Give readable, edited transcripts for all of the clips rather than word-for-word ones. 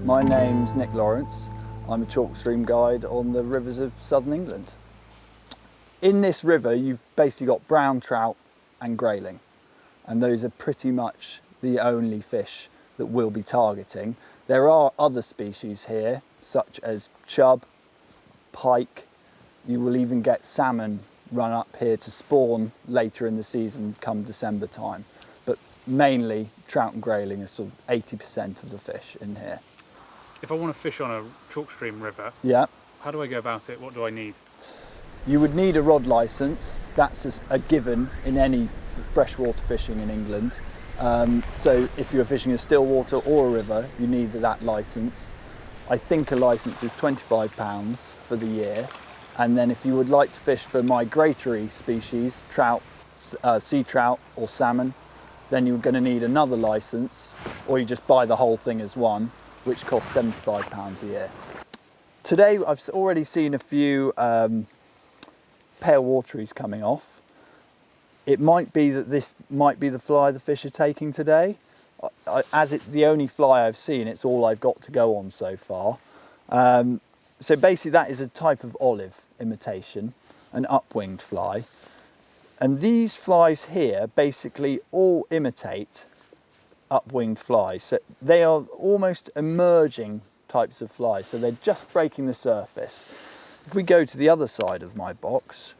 My name's Nick Lawrence. I'm a Chalkstream guide on the rivers of southern England. In this river you've basically got brown trout and grayling, and those are pretty much the only fish that we'll be targeting. There are other species here such as chub, pike. You will even get salmon run up here to spawn later in the season come December time. But mainly trout and grayling is sort of 80% of the fish in here. If I want to fish on a Chalkstream river, Yeah. how do I go about it? What do I need? You would need a rod licence. That's a given in any freshwater fishing in England. So if you're fishing a still water or a river, you need that licence. I think a licence is £25 for the year. And then if you would like to fish for migratory species, trout, sea trout or salmon, then you're going to need another licence, or you just buy the whole thing as one, which costs £75 a year. Today I've already seen a few pale wateries coming off. It might be that this might be the fly the fish are taking today. As it's the only fly I've seen, it's all I've got to go on so far. So basically that is a type of olive imitation, an upwinged fly. And these flies here basically all imitate upwinged flies. So they are almost emerging types of flies. So they're just breaking the surface. If we go to the other side of my box,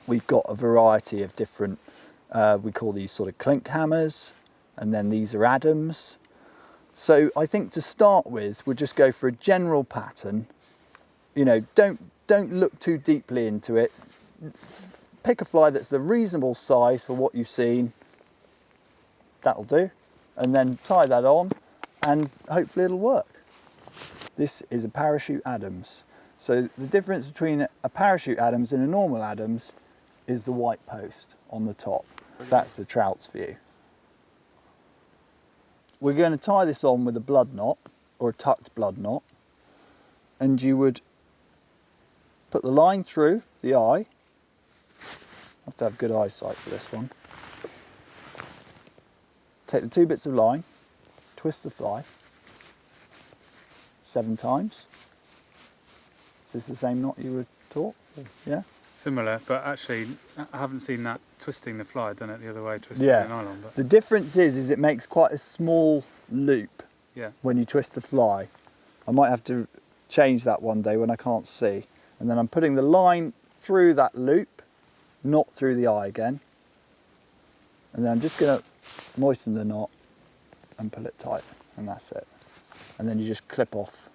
we've got a variety of different, we call these sort of clink hammers, and then these are Adams. So I think to start with, we'll just go for a general pattern. You know, don't look too deeply into it. Pick a fly that's the reasonable size for what you've seen. That'll do. And then tie that on and hopefully it'll work. This is a parachute Adams. So the difference between a parachute Adams and a normal Adams is the white post on the top. That's the trout's view. We're going to tie this on with a blood knot or a tucked blood knot, and you would put the line through the eye. Have to have good eyesight for this one. Take the two bits of line, twist the fly 7 times. Is this the same knot you were taught? Yeah? Similar, but actually I haven't seen that twisting the fly. I've done it the other way, twisting Yeah. the nylon. But The difference is it makes quite a small loop yeah. when you twist the fly. I might have to change that one day when I can't see. And then I'm putting the line through that loop, not through the eye again. And then I'm just going to moisten the knot and pull it tight, and that's it. And then you just clip off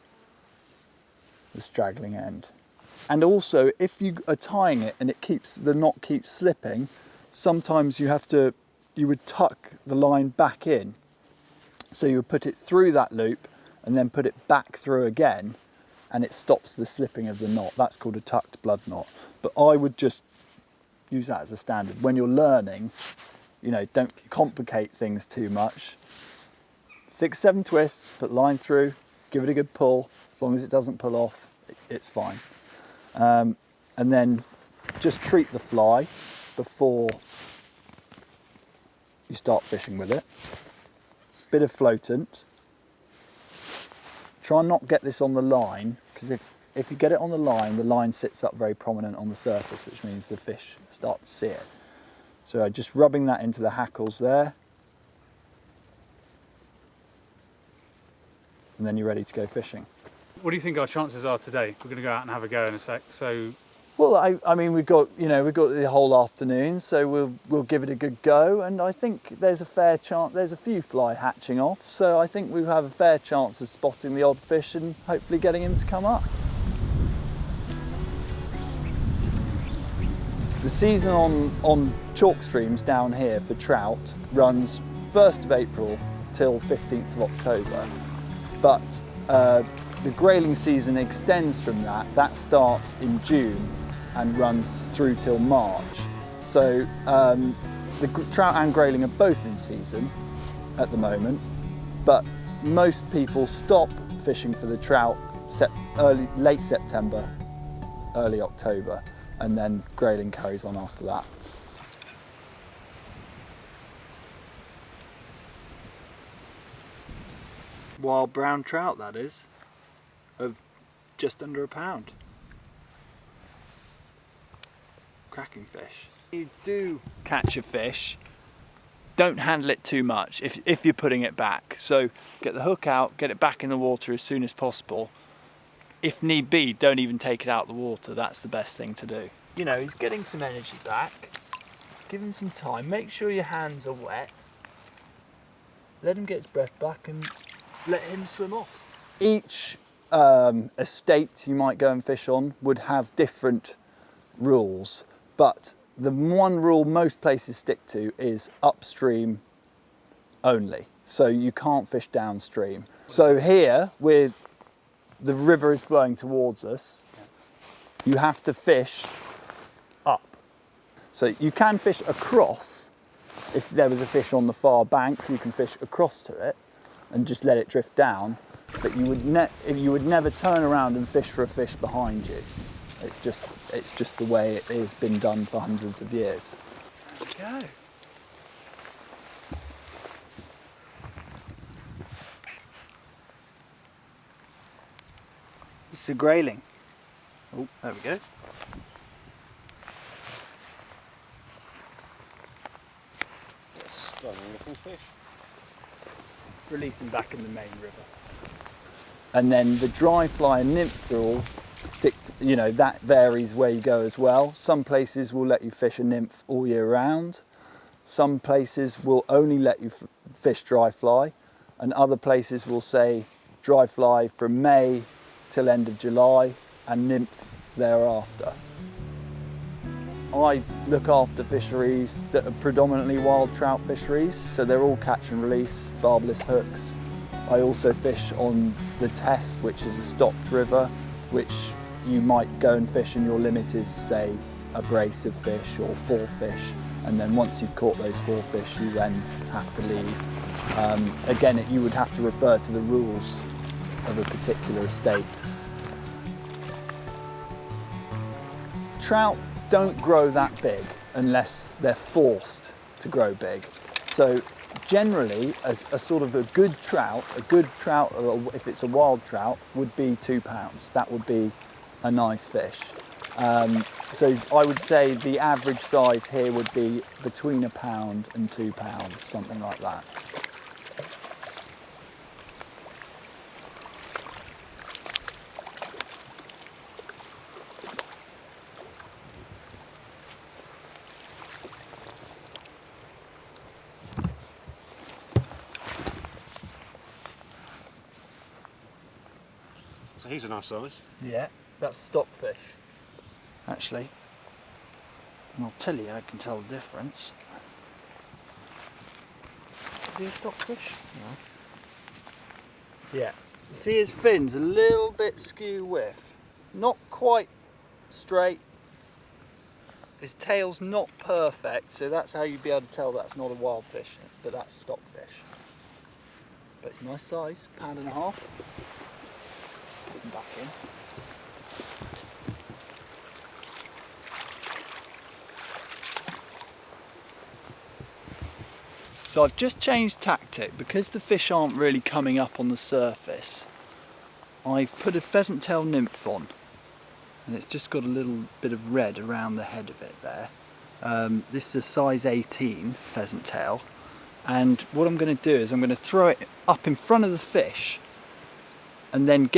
the straggling end. And also, if you are tying it and the knot keeps slipping, sometimes you would tuck the line back in. So you would put it through that loop and then put it back through again, and it stops the slipping of the knot. That's called a tucked blood knot. But I would just use that as a standard. When you're learning, you know, don't complicate things too much. 6, 7 twists, put line through, give it a good pull. As long as it doesn't pull off, it's fine. And then just treat the fly before you start fishing with it. Bit of floatant. Try and not get this on the line, because if you get it on the line sits up very prominent on the surface, which means the fish start to see it. So just rubbing that into the hackles there. And then you're ready to go fishing. What do you think our chances are today? We're going to go out and have a go in a sec. So, well, I mean, we've got the whole afternoon, so we'll give it a good go. And I think there's a fair chance. There's a few fly hatching off, so I think we have a fair chance of spotting the odd fish and hopefully getting him to come up. The season on chalk streams down here for trout runs 1st of April till 15th of October, but the grayling season extends from that. That starts in June and runs through till March. So the trout and grayling are both in season at the moment, but most people stop fishing for the trout late September, early October, and then grayling carries on after that. wild brown trout, that is, of just under £1. Cracking fish. You do catch a fish, don't handle it too much if you're putting it back. So get the hook out, get it back in the water as soon as possible. If need be, don't even take it out of the water. That's the best thing to do. You know, he's getting some energy back. Give him some time. Make sure your hands are wet. Let him get his breath back and let him swim off. Each estate you might go and fish on would have different rules, but the one rule most places stick to is upstream only. So you can't fish downstream. So here, the river is flowing towards us, you have to fish up. So you can fish across. If there was a fish on the far bank, you can fish across to it and just let it drift down. But you would never turn around and fish for a fish behind you. It's just the way it has been done for hundreds of years. There we go. This is a grayling. Oh, there we go. Stunning looking fish. Release him back in the main river. And then the dry fly and nymph rule, you know, that varies where you go as well. Some places will let you fish a nymph all year round. Some places will only let you fish dry fly, and other places will say dry fly from May till end of July and nymph thereafter. I look after fisheries that are predominantly wild trout fisheries, so they're all catch and release, barbless hooks. I also fish on the Test, which is a stocked river, which you might go and fish and your limit is, say, a brace of fish or 4 fish, and then once you've caught those 4 fish you then have to leave. Again, you would have to refer to the rules of a particular estate. Trout don't grow that big unless they're forced to grow big. So generally, a sort of a good trout, or if it's a wild trout, would be £2. That would be a nice fish. So I would say the average size here would be between £1 and £2, something like that. So he's a nice size. Yeah, that's stockfish, actually. And I'll tell you, I can tell the difference. Is he a stockfish? No. Yeah. You see his fins a little bit skew with. Not quite straight. His tail's not perfect, so that's how you'd be able to tell that's not a wild fish, but that's stockfish. But it's a nice size, £1.50. Put him back in. So I've just changed tactic because the fish aren't really coming up on the surface. I've put a pheasant tail nymph on, and it's just got a little bit of red around the head of it there. This is a size 18 pheasant tail, and what I'm going to do is I'm going to throw it up in front of the fish and then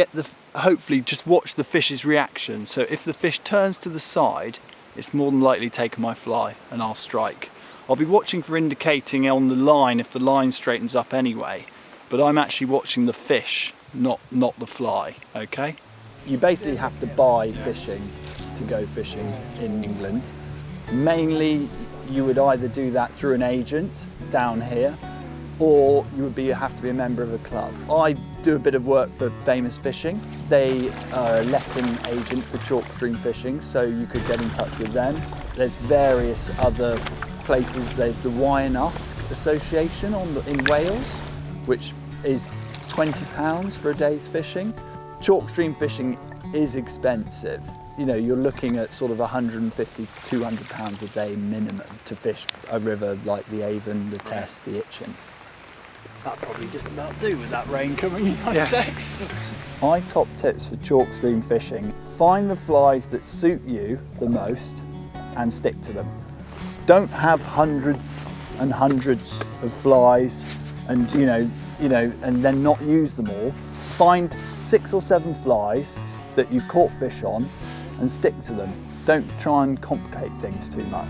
hopefully just watch the fish's reaction. So if the fish turns to the side, it's more than likely taken my fly and I'll strike. I'll be watching for indicating on the line if the line straightens up anyway, but I'm actually watching the fish, not the fly, okay? You basically have to buy fishing to go fishing in England. Mainly you would either do that through an agent down here, or you would have to be a member of a club. I do a bit of work for Famous Fishing. They are a letting agent for Chalkstream Fishing, so you could get in touch with them. There's various other places. There's the Wye Usk Association in Wales, which is £20 for a day's fishing. Chalkstream fishing is expensive. You know, you're looking at sort of £150 to £200 a day minimum to fish a river like the Avon, the Test, the Itchen. That'll probably just about do with that rain coming in, I'd Yeah. say. My top tips for chalkstream fishing: find the flies that suit you the most and stick to them. Don't have hundreds and hundreds of flies and and then not use them all. Find 6 or 7 flies that you've caught fish on and stick to them. Don't try and complicate things too much.